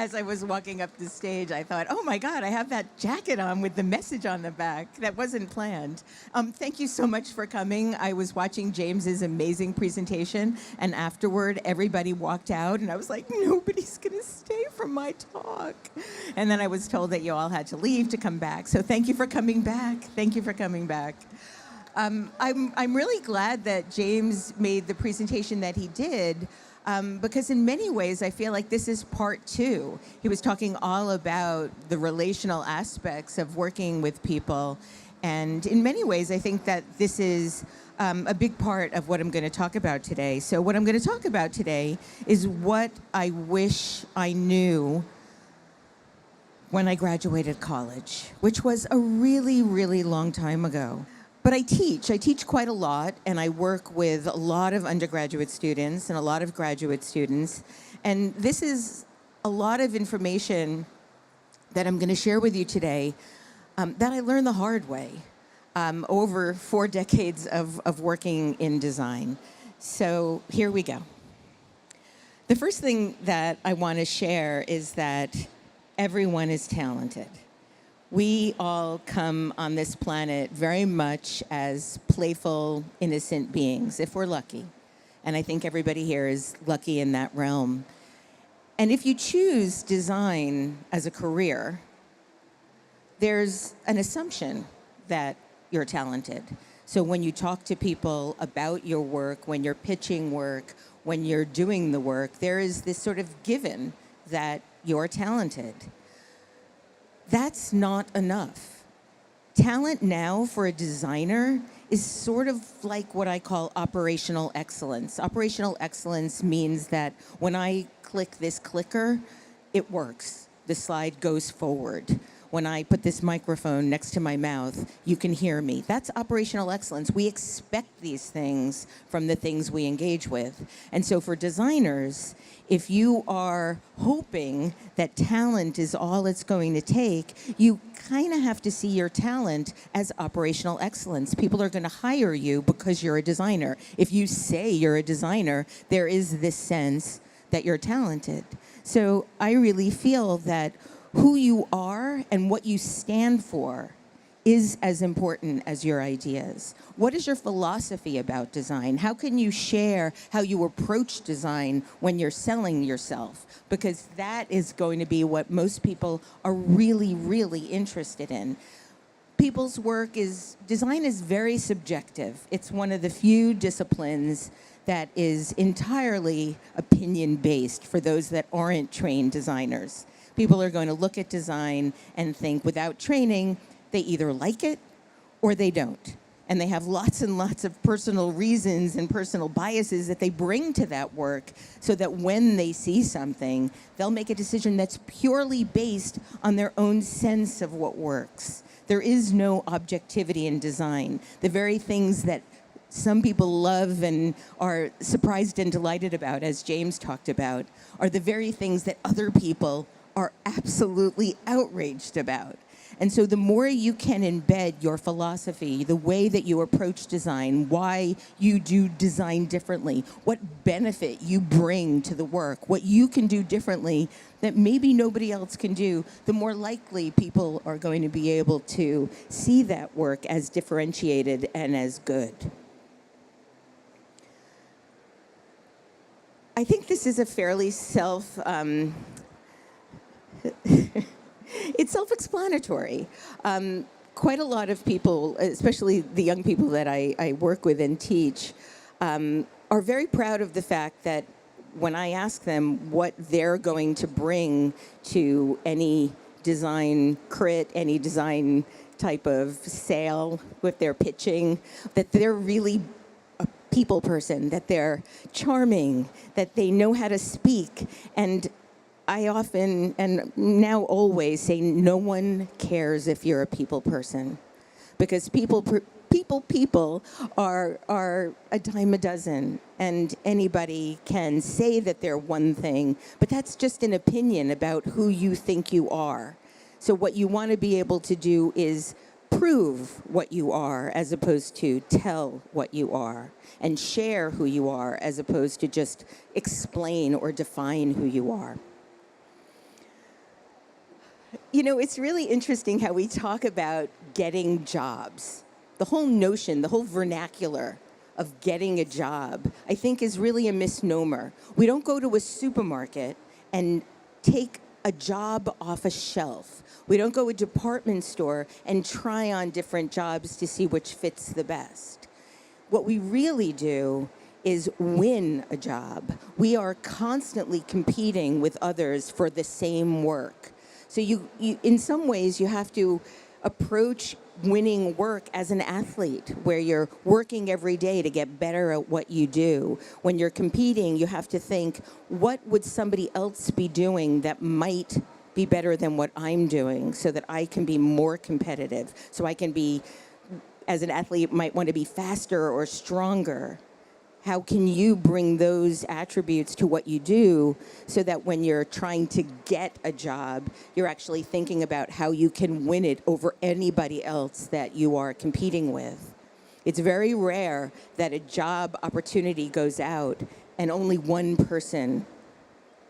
As I was walking up the stage, I thought, oh my God, I have that jacket on with the message on the back. That wasn't planned. Thank you so much for coming. I was watching James's amazing presentation, and afterward, everybody walked out, and I was like, nobody's going to stay for my talk. And then I was told that you all had to leave to come back. So thank you for coming back. Thank you for coming back. I'm really glad that James made the presentation that he did, because in many ways I feel like this is part two. He was talking all about the relational aspects of working with people, and in many ways I think that this is a big part of what I'm going to talk about today. So what I'm going to talk about today is what I wish I knew when I graduated college, which was a really, really long time ago. But I teach quite a lot, and I work with a lot of undergraduate students and a lot of graduate students. And this is a lot of information that I'm going to share with you today that I learned the hard way over 4 decades of working in design. So here we go. The first thing that I want to share is that everyone is talented. We all come on this planet very much as playful, innocent beings, if we're lucky. And I think everybody here is lucky in that realm. And if you choose design as a career, there's an assumption that you're talented. So when you talk to people about your work, when you're pitching work, when you're doing the work, there is this sort of given that you're talented. That's not enough. Talent now for a designer is sort of like what I call operational excellence. Operational excellence means that when I click this clicker, it works. The slide goes forward. When I put this microphone next to my mouth, you can hear me. That's operational excellence. We expect these things from the things we engage with. And so for designers, if you are hoping that talent is all it's going to take, you kind of have to see your talent as operational excellence. People are going to hire you because you're a designer. If you say you're a designer, there is this sense that you're talented. So I really feel that who you are and what you stand for is as important as your ideas. What is your philosophy about design? How can you share how you approach design when you're selling yourself? Because that is going to be what most people are really, really interested in. People's work design is very subjective. It's one of the few disciplines that is entirely opinion-based for those that aren't trained designers. People are going to look at design and think without training, they either like it or they don't. And they have lots and lots of personal reasons and personal biases that they bring to that work so that when they see something, they'll make a decision that's purely based on their own sense of what works. There is no objectivity in design. The very things that some people love and are surprised and delighted about, as James talked about, are the very things that other people are absolutely outraged about. And so the more you can embed your philosophy, the way that you approach design, why you do design differently, what benefit you bring to the work, what you can do differently that maybe nobody else can do, the more likely people are going to be able to see that work as differentiated and as good. I think this is a fairly it's self-explanatory. Quite a lot of people, especially the young people that I work with and teach, are very proud of the fact that when I ask them what they're going to bring to any design crit, any design type of sale with their pitching, that they're really a people person, that they're charming, that they know how to speak. And I often, and now always, say no one cares if you're a people person, because people are a dime a dozen, and anybody can say that they're one thing, but that's just an opinion about who you think you are. So what you want to be able to do is prove what you are as opposed to tell what you are, and share who you are as opposed to just explain or define who you are. You know, it's really interesting how we talk about getting jobs. The whole notion, the whole vernacular of getting a job, I think is really a misnomer. We don't go to a supermarket and take a job off a shelf. We don't go to a department store and try on different jobs to see which fits the best. What we really do is win a job. We are constantly competing with others for the same work. So you in some ways, you have to approach winning work as an athlete, where you're working every day to get better at what you do. When you're competing, you have to think, what would somebody else be doing that might be better than what I'm doing, so that I can be more competitive, so I can be, as an athlete, might want to be faster or stronger. How can you bring those attributes to what you do, so that when you're trying to get a job, you're actually thinking about how you can win it over anybody else that you are competing with? It's very rare that a job opportunity goes out and only one person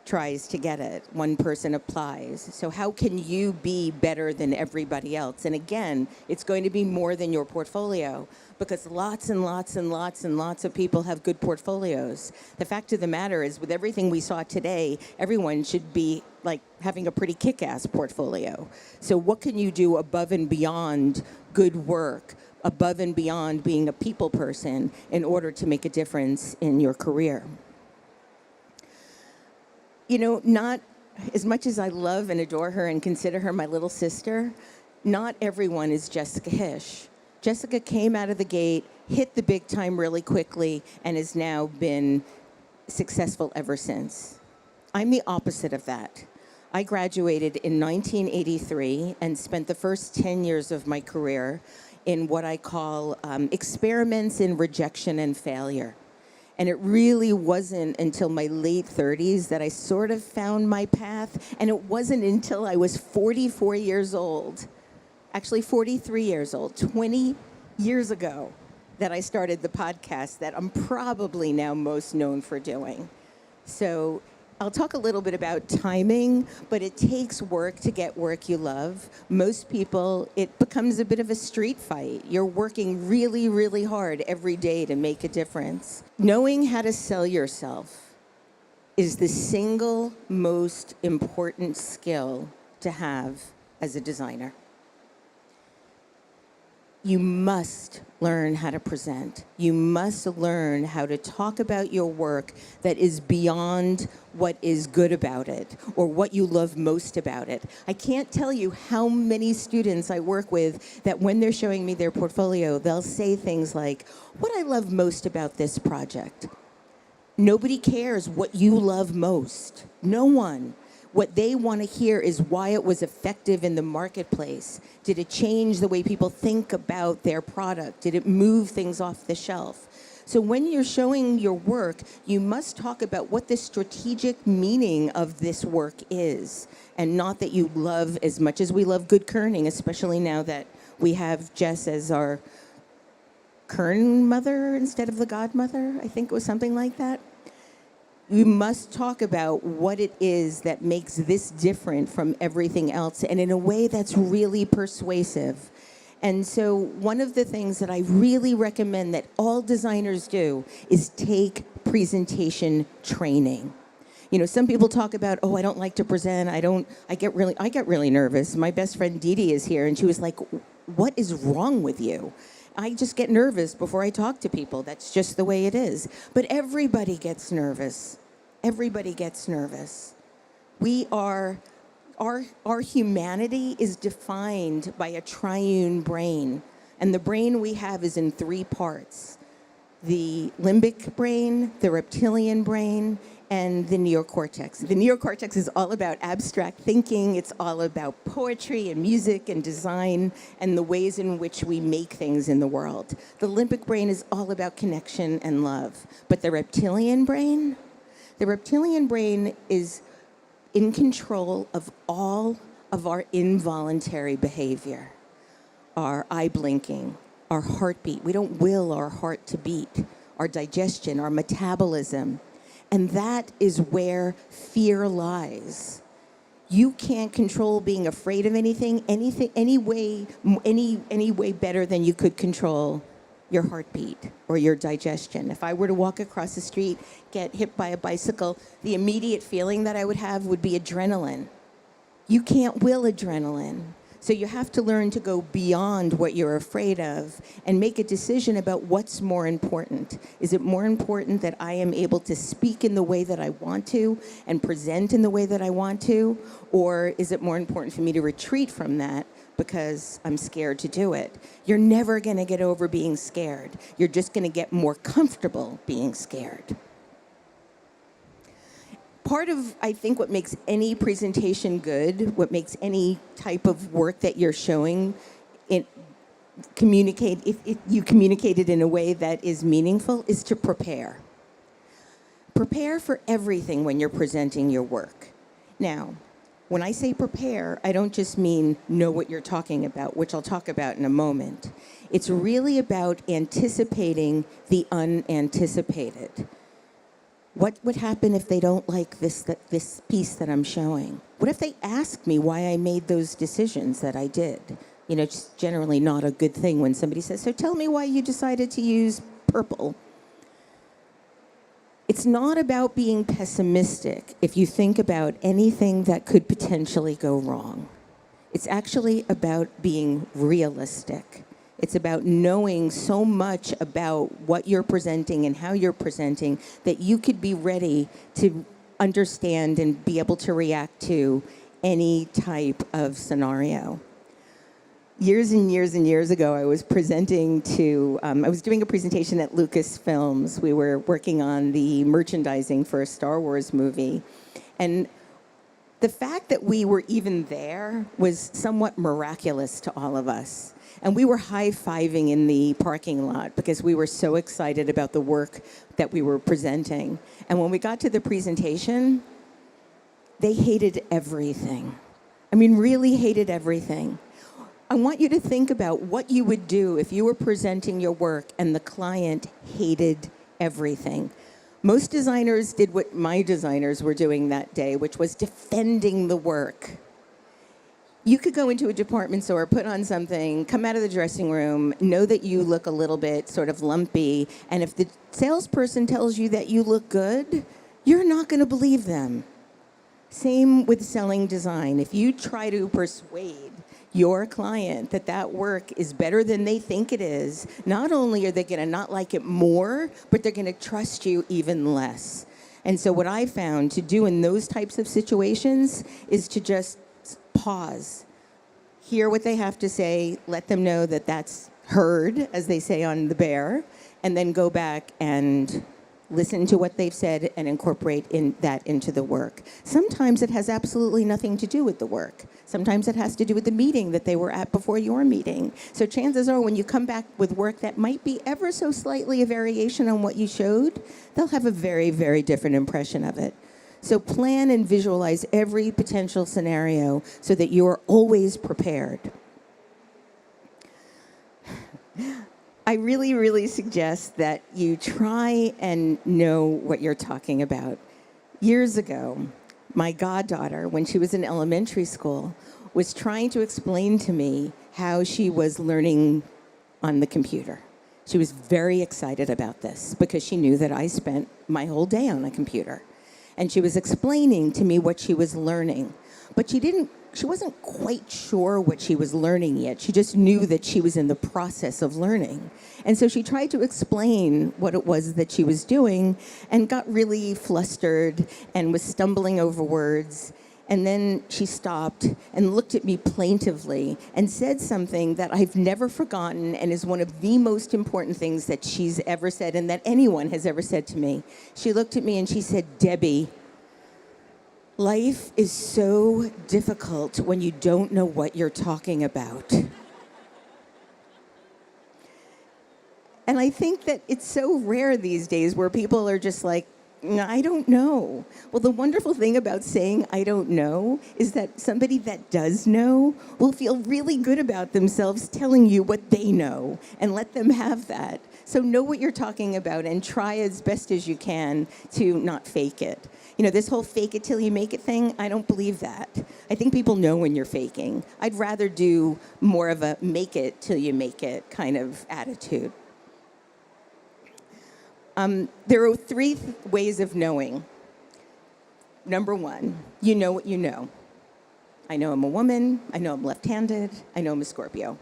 tries to get it, one person applies. So how can you be better than everybody else? And again, it's going to be more than your portfolio, because lots and lots and lots and lots of people have good portfolios. The fact of the matter is, with everything we saw today, everyone should be like having a pretty kick-ass portfolio. So what can you do above and beyond good work, above and beyond being a people person, in order to make a difference in your career? You know, not as much as I love and adore her and consider her my little sister, not everyone is Jessica Hish. Jessica came out of the gate, hit the big time really quickly, and has now been successful ever since. I'm the opposite of that. I graduated in 1983 and spent the first 10 years of my career in what I call experiments in rejection and failure. And it really wasn't until my late 30s that I sort of found my path. And it wasn't until I was 44 years old, actually 43 years old, 20 years ago, that I started the podcast that I'm probably now most known for doing. So I'll talk a little bit about timing, but it takes work to get work you love. Most people, it becomes a bit of a street fight. You're working really, really hard every day to make a difference. Knowing how to sell yourself is the single most important skill to have as a designer. You must learn how to present. You must learn how to talk about your work that is beyond what is good about it or what you love most about it. I can't tell you how many students I work with that when they're showing me their portfolio, they'll say things like, "What I love most about this project." Nobody cares what you love most. No one. What they want to hear is why it was effective in the marketplace. Did it change the way people think about their product? Did it move things off the shelf? So when you're showing your work, you must talk about what the strategic meaning of this work is, and not that you love as much as we love good kerning, especially now that we have Jess as our kern mother instead of the godmother. I think it was something like that. You must talk about what it is that makes this different from everything else, and in a way that's really persuasive. And so one of the things that I really recommend that all designers do is take presentation training. You know, some people talk about, oh, I don't like to present. I get really nervous. My best friend Dee Dee is here, and she was like, what is wrong with you? I just get nervous before I talk to people. That's just the way it is. But everybody gets nervous. Everybody gets nervous. Our humanity is defined by a triune brain. And the brain we have is in three parts: the limbic brain, the reptilian brain, and the neocortex. The neocortex is all about abstract thinking. It's all about poetry and music and design and the ways in which we make things in the world. The limbic brain is all about connection and love. But the reptilian brain is in control of all of our involuntary behavior. Our eye blinking, our heartbeat. We don't will our heart to beat. Our digestion, our metabolism. And that is where fear lies. You can't control being afraid of anything any way better than you could control your heartbeat or your digestion. If I were to walk across the street, get hit by a bicycle, the immediate feeling that I would have would be adrenaline. You can't will adrenaline. So you have to learn to go beyond what you're afraid of and make a decision about what's more important. Is it more important that I am able to speak in the way that I want to and present in the way that I want to? Or is it more important for me to retreat from that because I'm scared to do it? You're never going to get over being scared. You're just going to get more comfortable being scared. Part of, I think, what makes any presentation good, what makes any type of work that you're showing, if you communicate it in a way that is meaningful, is to prepare. Prepare for everything when you're presenting your work. Now, when I say prepare, I don't just mean know what you're talking about, which I'll talk about in a moment. It's really about anticipating the unanticipated. What would happen if they don't like this piece that I'm showing? What if they ask me why I made those decisions that I did? You know, it's generally not a good thing when somebody says, so tell me why you decided to use purple. It's not about being pessimistic if you think about anything that could potentially go wrong. It's actually about being realistic. It's about knowing so much about what you're presenting and how you're presenting that you could be ready to understand and be able to react to any type of scenario. Years and years and years ago, I was presenting to, I was doing a presentation at Lucasfilms. We were working on the merchandising for a Star Wars movie. And the fact that we were even there was somewhat miraculous to all of us. And we were high-fiving in the parking lot because we were so excited about the work that we were presenting. And when we got to the presentation, they hated everything. I mean, really hated everything. I want you to think about what you would do if you were presenting your work and the client hated everything. Most designers did what my designers were doing that day, which was defending the work. You could go into a department store, put on something, come out of the dressing room, know that you look a little bit sort of lumpy, and if the salesperson tells you that you look good, you're not going to believe them. Same with selling design. If you try to persuade your client that that work is better than they think it is, not only are they going to not like it more, but they're going to trust you even less. And so what I found to do in those types of situations is to just pause, hear what they have to say, let them know that that's heard, as they say on The Bear, and then go back and listen to what they've said and incorporate that into the work. Sometimes it has absolutely nothing to do with the work. Sometimes it has to do with the meeting that they were at before your meeting. So chances are when you come back with work that might be ever so slightly a variation on what you showed, they'll have a very, very different impression of it. So plan and visualize every potential scenario so that you are always prepared. I really, really suggest that you try and know what you're talking about. Years ago, my goddaughter, when she was in elementary school, was trying to explain to me how she was learning on the computer. She was very excited about this because she knew that I spent my whole day on a computer. And she was explaining to me what she was learning. But she wasn't quite sure what she was learning yet. She just knew that she was in the process of learning. And so she tried to explain what it was that she was doing and got really flustered and was stumbling over words. And then she stopped and looked at me plaintively and said something that I've never forgotten and is one of the most important things that she's ever said and that anyone has ever said to me. She looked at me and she said, "Debbie, life is so difficult when you don't know what you're talking about." And I think that it's so rare these days where people are just like, I don't know. Well, the wonderful thing about saying I don't know is that somebody that does know will feel really good about themselves telling you what they know, and let them have that. So know what you're talking about and try as best as you can to not fake it. You know, this whole fake it till you make it thing, I don't believe that. I think people know when you're faking. I'd rather do more of a make it till you make it kind of attitude. There are three ways of knowing. Number one, you know what you know. I know I'm a woman, I know I'm left-handed, I know I'm a Scorpio.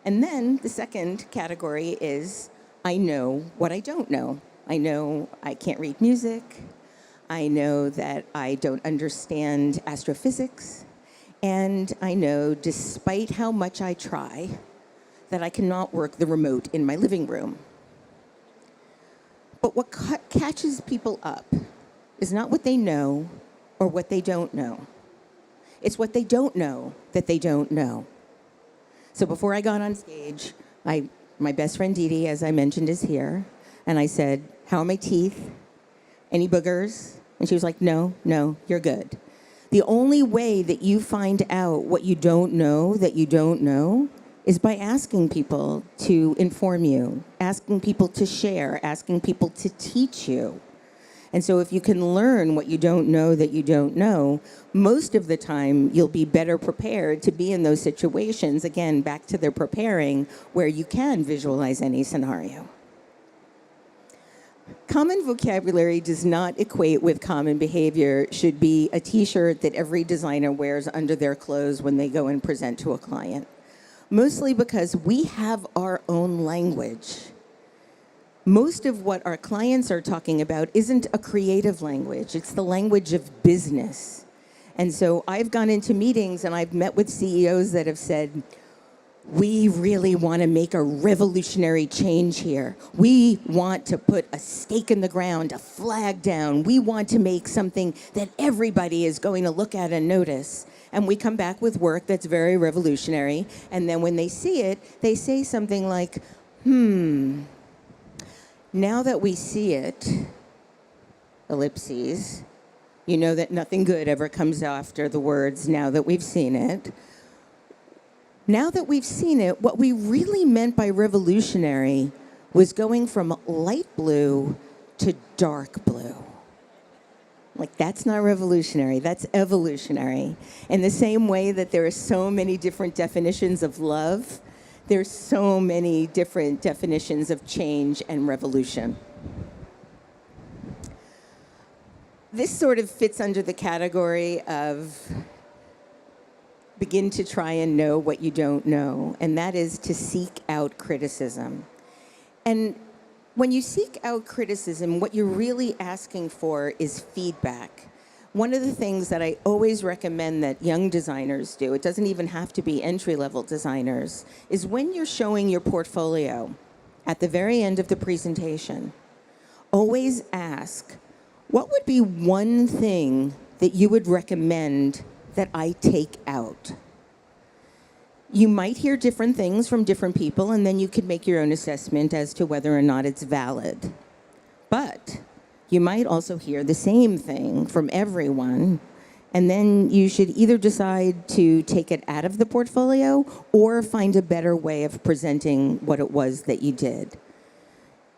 And then the second category is I know what I don't know. I know I can't read music. I know that I don't understand astrophysics. And I know, despite how much I try, that I cannot work the remote in my living room. But what catches people up is not what they know or what they don't know. It's what they don't know that they don't know. So before I got on stage, my best friend Dee Dee, as I mentioned, is here. And I said, how are my teeth? Any boogers? And she was like, no, you're good. The only way that you find out what you don't know that you don't know is by asking people to inform you, asking people to share, asking people to teach you. And so if you can learn what you don't know that you don't know, most of the time you'll be better prepared to be in those situations, again, back to their preparing, where you can visualize any scenario. Common vocabulary does not equate with common behavior should be a t-shirt that every designer wears under their clothes when they go and present to a client. Mostly because we have our own language. Most of what our clients are talking about isn't a creative language. It's the language of business. And so I've gone into meetings and I've met with CEOs that have said, we really want to make a revolutionary change here. We want to put a stake in the ground, a flag down. We want to make something that everybody is going to look at and notice. And we come back with work that's very revolutionary. And then when they see it, they say something like, now that we see it, ellipses, you know that nothing good ever comes after the words, now that we've seen it. Now that we've seen it, what we really meant by revolutionary was going from light blue to dark blue. Like, that's not revolutionary, that's evolutionary. In the same way that there are so many different definitions of love, there's so many different definitions of change and revolution. This sort of fits under the category of begin to try and know what you don't know, and that is to seek out criticism. And when you seek out criticism, what you're really asking for is feedback. One of the things that I always recommend that young designers do, it doesn't even have to be entry-level designers, is when you're showing your portfolio at the very end of the presentation, always ask, what would be one thing that you would recommend that I take out? You might hear different things from different people, and then you could make your own assessment as to whether or not it's valid. But you might also hear the same thing from everyone, and then you should either decide to take it out of the portfolio or find a better way of presenting what it was that you did.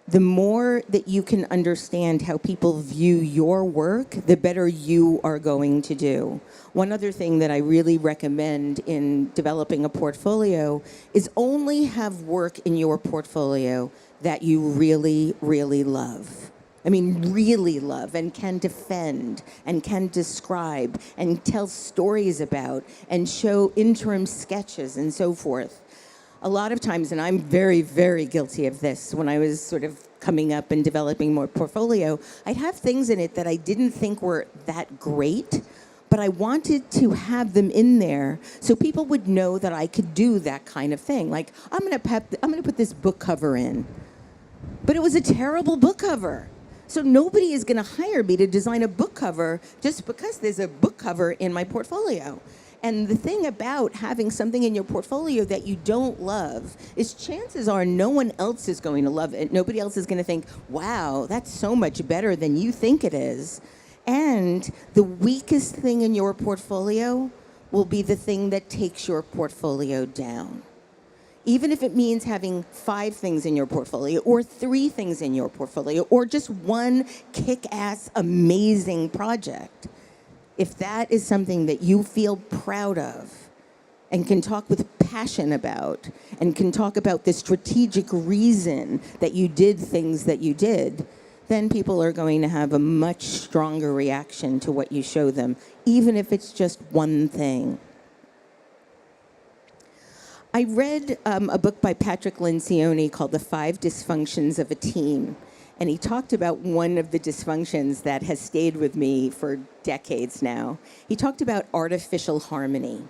The more that you can understand how people view your work, the better you are going to do. One other thing that I really recommend in developing a portfolio is only have work in your portfolio that you really, really love. I mean, really love and can defend and can describe and tell stories about and show interim sketches and so forth. A lot of times, and I'm very, very guilty of this, when I was sort of coming up and developing more portfolio, I'd have things in it that I didn't think were that great, but I wanted to have them in there so people would know that I could do that kind of thing. Like, I'm gonna put this book cover in. But it was a terrible book cover. So nobody is gonna hire me to design a book cover just because there's a book cover in my portfolio. And the thing about having something in your portfolio that you don't love is chances are no one else is going to love it. Nobody else is going to think, wow, that's so much better than you think it is. And the weakest thing in your portfolio will be the thing that takes your portfolio down. Even if it means having 5 things in your portfolio or 3 things in your portfolio or just one kick-ass amazing project. If that is something that you feel proud of and can talk with passion about and can talk about the strategic reason that you did things that you did, then people are going to have a much stronger reaction to what you show them, even if it's just one thing. I read a book by Patrick Lencioni called The 5 Dysfunctions of a Team. And he talked about one of the dysfunctions that has stayed with me for decades now. He talked about artificial harmony.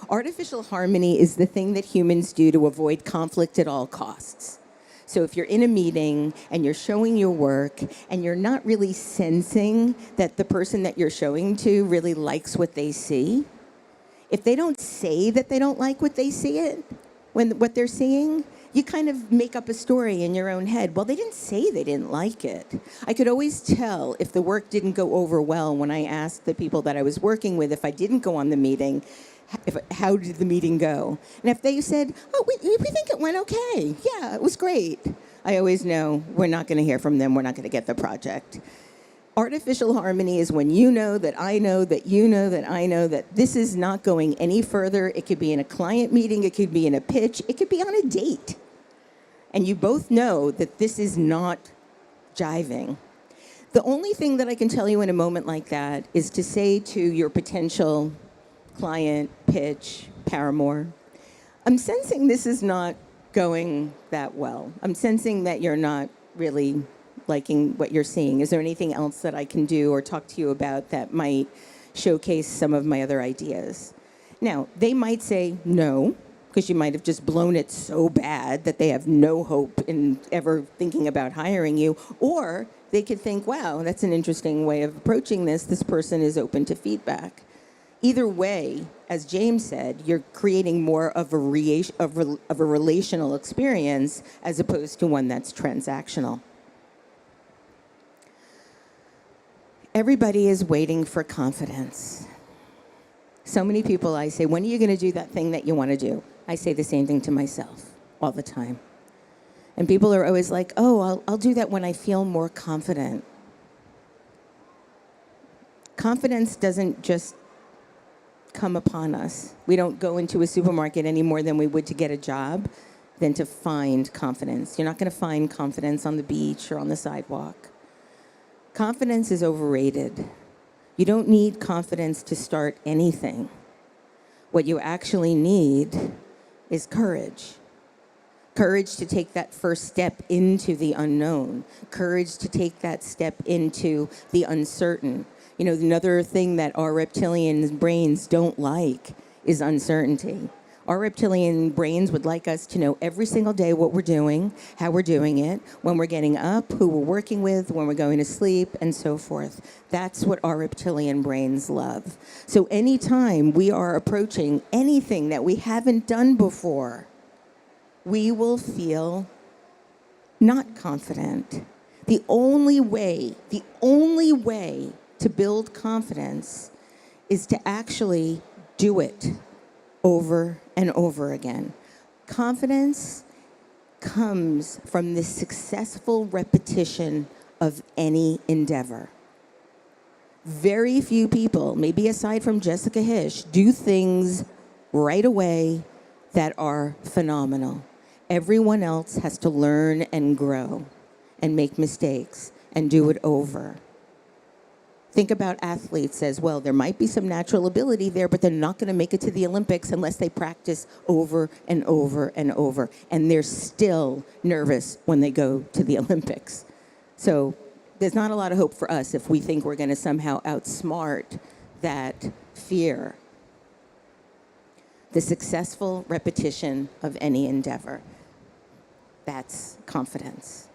Artificial harmony is the thing that humans do to avoid conflict at all costs. So if you're in a meeting and you're showing your work and you're not really sensing that the person that you're showing to really likes what they see, if they don't say that they don't like what they see it, what they're seeing, you kind of make up a story in your own head. Well, they didn't say they didn't like it. I could always tell if the work didn't go over well when I asked the people that I was working with if I didn't go on the meeting, how did the meeting go? And if they said, oh, we think it went okay. Yeah, it was great. I always know we're not going to hear from them. We're not going to get the project. Artificial harmony is when you know that I know that you know that I know that this is not going any further. It could be in a client meeting. It could be in a pitch. It could be on a date. And you both know that this is not jiving. The only thing that I can tell you in a moment like that is to say to your potential client, pitch, paramour, I'm sensing this is not going that well. I'm sensing that you're not really liking what you're seeing. Is there anything else that I can do or talk to you about that might showcase some of my other ideas? Now, they might say no, because you might have just blown it so bad that they have no hope in ever thinking about hiring you. Or they could think, wow, that's an interesting way of approaching this. This person is open to feedback. Either way, as James said, you're creating more of a relational experience as opposed to one that's transactional. Everybody is waiting for confidence. So many people, I say, when are you going to do that thing that you want to do? I say the same thing to myself all the time. And people are always like, oh, I'll do that when I feel more confident. Confidence doesn't just come upon us. We don't go into a supermarket any more than we would to get a job than to find confidence. You're not going to find confidence on the beach or on the sidewalk. Confidence is overrated. You don't need confidence to start anything. What you actually need is courage. Courage to take that first step into the unknown. Courage to take that step into the uncertain. You know, another thing that our reptilian brains don't like is uncertainty. Our reptilian brains would like us to know every single day what we're doing, how we're doing it, when we're getting up, who we're working with, when we're going to sleep, and so forth. That's what our reptilian brains love. So anytime we are approaching anything that we haven't done before, we will feel not confident. The only way to build confidence is to actually do it over and over again. Confidence comes from the successful repetition of any endeavor. Very few people, maybe aside from Jessica Hish, do things right away that are phenomenal. Everyone else has to learn and grow and make mistakes and do it over. Think about athletes as well. There might be some natural ability there, but they're not going to make it to the Olympics unless they practice over and over and over. And they're still nervous when they go to the Olympics. So there's not a lot of hope for us if we think we're going to somehow outsmart that fear. The successful repetition of any endeavor. That's confidence.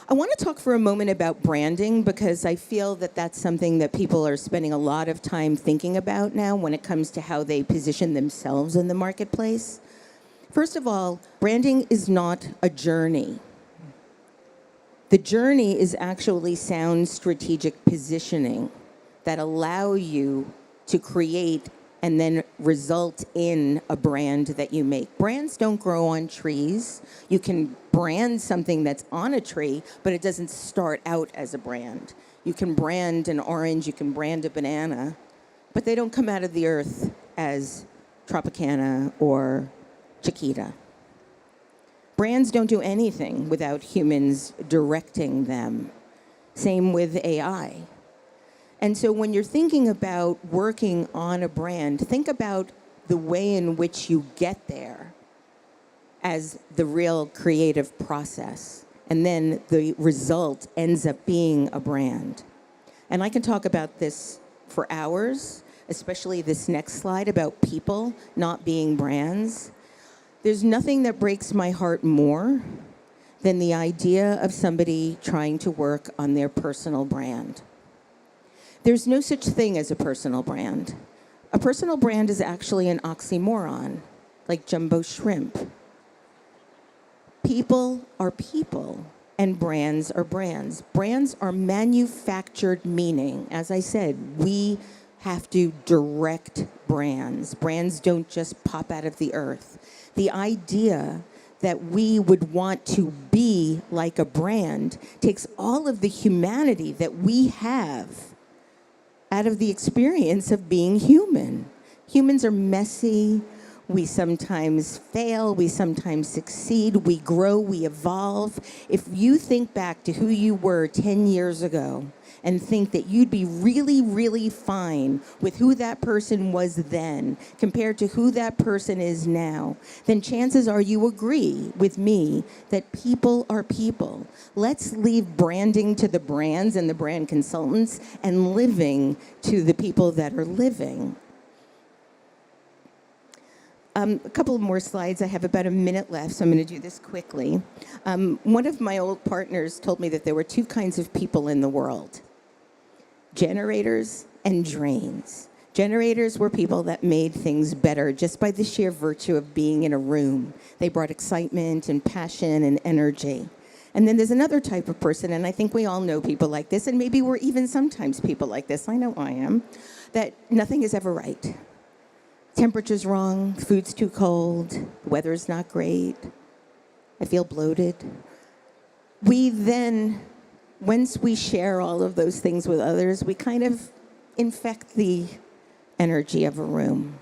I want to talk for a moment about branding because I feel that that's something that people are spending a lot of time thinking about now when it comes to how they position themselves in the marketplace. First of all, branding is not a journey. The journey is actually sound strategic positioning that allow you to create and then result in a brand that you make. Brands don't grow on trees. You can brand something that's on a tree, but it doesn't start out as a brand. You can brand an orange, you can brand a banana, but they don't come out of the earth as Tropicana or Chiquita. Brands don't do anything without humans directing them. Same with AI. And so when you're thinking about working on a brand, think about the way in which you get there as the real creative process. And then the result ends up being a brand. And I can talk about this for hours, especially this next slide about people not being brands. There's nothing that breaks my heart more than the idea of somebody trying to work on their personal brand. There's no such thing as a personal brand. A personal brand is actually an oxymoron, like jumbo shrimp. People are people, and brands are brands. Brands are manufactured meaning. As I said, we have to direct brands. Brands don't just pop out of the earth. The idea that we would want to be like a brand takes all of the humanity that we have out of the experience of being human. Humans are messy. We sometimes fail. We sometimes succeed. We grow. We evolve. If you think back to who you were 10 years ago and think that you'd be really, really fine with who that person was then compared to who that person is now, then chances are you agree with me that people are people. Let's leave branding to the brands and the brand consultants and living to the people that are living. A couple more slides. I have about a minute left, so I'm going to do this quickly. One of my old partners told me that there were two kinds of people in the world: generators and drains. Generators were people that made things better just by the sheer virtue of being in a room. They brought excitement and passion and energy. And then there's another type of person, and I think we all know people like this, and maybe we're even sometimes people like this, I know I am, that nothing is ever right. Temperature's wrong, food's too cold, the weather's not great, I feel bloated. We then, once we share all of those things with others, we kind of infect the energy of a room.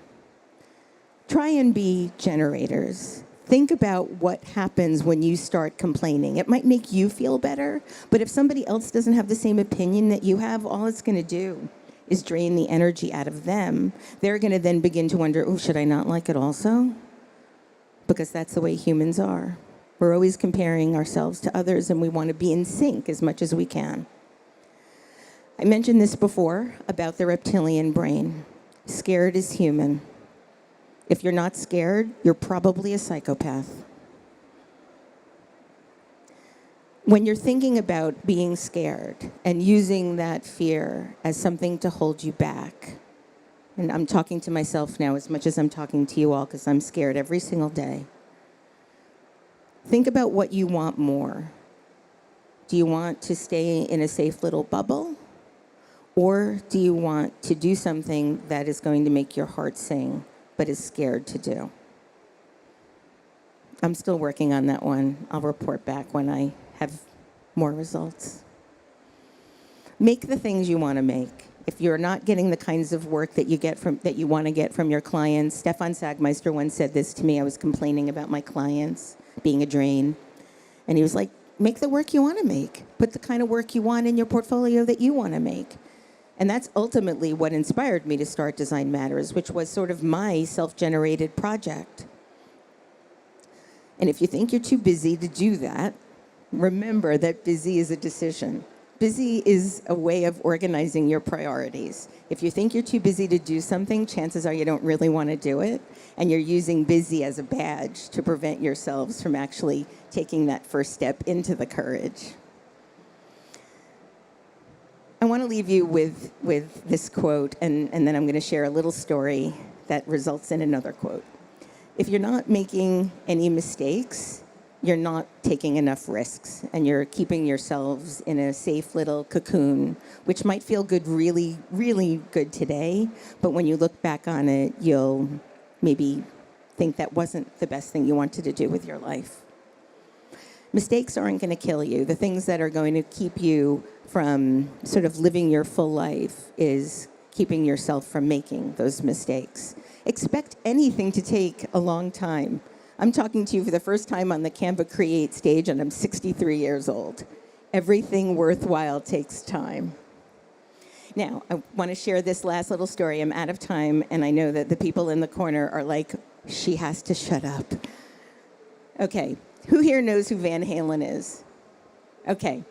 Try and be generators. Think about what happens when you start complaining. It might make you feel better, but if somebody else doesn't have the same opinion that you have, all it's going to do is drain the energy out of them. They're going to then begin to wonder, oh, should I not like it also? Because that's the way humans are. We're always comparing ourselves to others, and we want to be in sync as much as we can. I mentioned this before about the reptilian brain. Scared is human. If you're not scared, you're probably a psychopath. When you're thinking about being scared and using that fear as something to hold you back, and I'm talking to myself now as much as I'm talking to you all because I'm scared every single day. Think about what you want more. Do you want to stay in a safe little bubble? Or do you want to do something that is going to make your heart sing, but is scared to do? I'm still working on that one. I'll report back when I have more results. Make the things you want to make. If you're not getting the kinds of work that you want to get from your clients, Stefan Sagmeister once said this to me. I was complaining about my clients being a drain. And he was like, make the work you want to make. Put the kind of work you want in your portfolio that you want to make. And that's ultimately what inspired me to start Design Matters, which was sort of my self-generated project. And if you think you're too busy to do that, remember that busy is a decision. Busy is a way of organizing your priorities. If you think you're too busy to do something, chances are you don't really want to do it, and you're using busy as a badge to prevent yourselves from actually taking that first step into the courage. I want to leave you with this quote, and then I'm going to share a little story that results in another quote. If you're not making any mistakes, you're not taking enough risks, and you're keeping yourselves in a safe little cocoon, which might feel good, really, really good today, but when you look back on it, you'll maybe think that wasn't the best thing you wanted to do with your life. Mistakes aren't going to kill you. The things that are going to keep you from sort of living your full life is keeping yourself from making those mistakes. Expect anything to take a long time. I'm talking to you for the first time on the Canva Create stage, and I'm 63 years old. Everything worthwhile takes time. Now, I want to share this last little story. I'm out of time, and I know that the people in the corner are like, she has to shut up. Okay, who here knows who Van Halen is? Okay.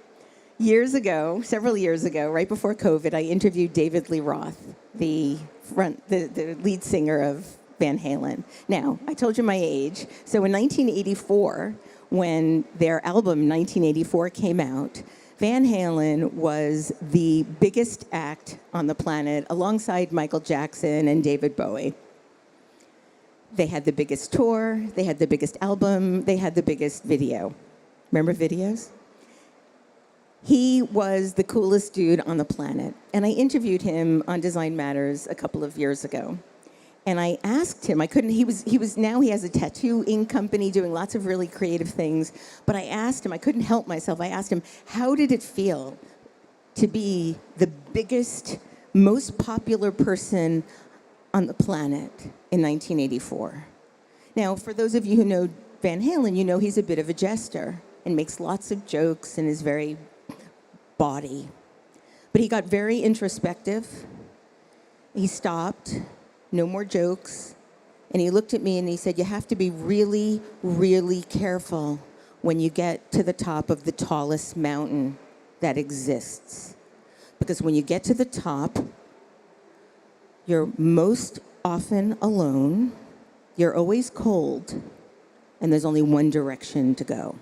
Years ago, several years ago, right before COVID, I interviewed David Lee Roth, the lead singer of Van Halen. Now, I told you my age. So in 1984, when their album 1984 came out, Van Halen was the biggest act on the planet alongside Michael Jackson and David Bowie. They had the biggest tour, they had the biggest album, they had the biggest video. Remember videos? He was the coolest dude on the planet. And I interviewed him on Design Matters a couple of years ago. And I asked him, now he has a tattooing company doing lots of really creative things. But I asked him, I couldn't help myself, I asked him, how did it feel to be the biggest, most popular person on the planet in 1984? Now, for those of you who know Van Halen, you know he's a bit of a jester and makes lots of jokes and is very body. But he got very introspective. He stopped, no more jokes, and he looked at me and he said, you have to be really, really careful when you get to the top of the tallest mountain that exists. Because when you get to the top, you're most often alone, you're always cold, and there's only one direction to go.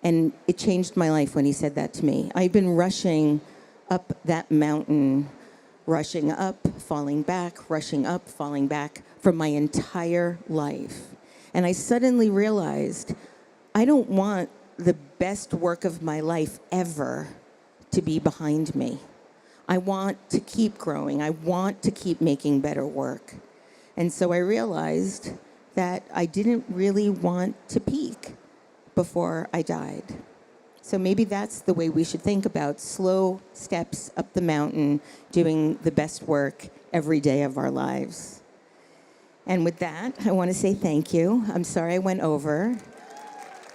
And it changed my life when he said that to me. I've been rushing up that mountain, rushing up, falling back, rushing up, falling back for my entire life. And I suddenly realized I don't want the best work of my life ever to be behind me. I want to keep growing. I want to keep making better work. And so I realized that I didn't really want to peak before I died. So maybe that's the way we should think about slow steps up the mountain, doing the best work every day of our lives. And with that, I want to say thank you. I'm sorry I went over.